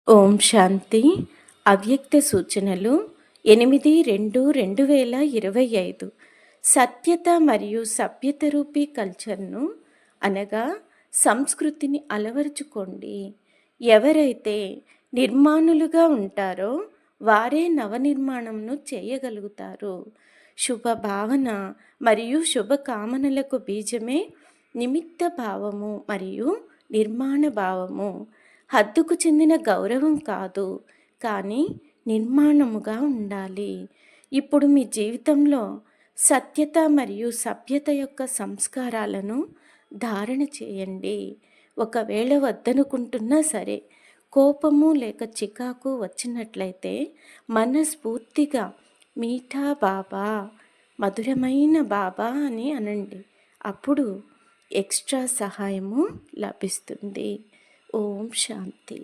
ఓం శాంతి. అవ్యక్త సూచనలు 8/2/2025. సత్యత మరియు సభ్యత రూపీ కల్చర్ను అనగా సంస్కృతిని అలవరుచుకోండి. ఎవరైతే నిర్మాణులుగా ఉంటారో వారే నవనిర్మాణంను చేయగలుగుతారు. శుభ భావన మరియు శుభకామనలకు బీజమే నిమిత్త భావము మరియు నిర్మాణ భావము. హద్దుకు చెందిన గౌరవం కాదు, కానీ నిర్మాణముగా ఉండాలి. ఇప్పుడు మీ జీవితంలో సత్యత మరియు సభ్యత యొక్క సంస్కారాలను ధారణ చేయండి. ఒకవేళ వద్దనుకుంటున్నా సరే, కోపము లేక చికాకు వచ్చినట్లయితే మనస్ఫూర్తిగా మీఠా బాబా, మధురమైన బాబా అని అనండి. అప్పుడు ఎక్స్ట్రా సహాయము లభిస్తుంది. ఓం శాంతి.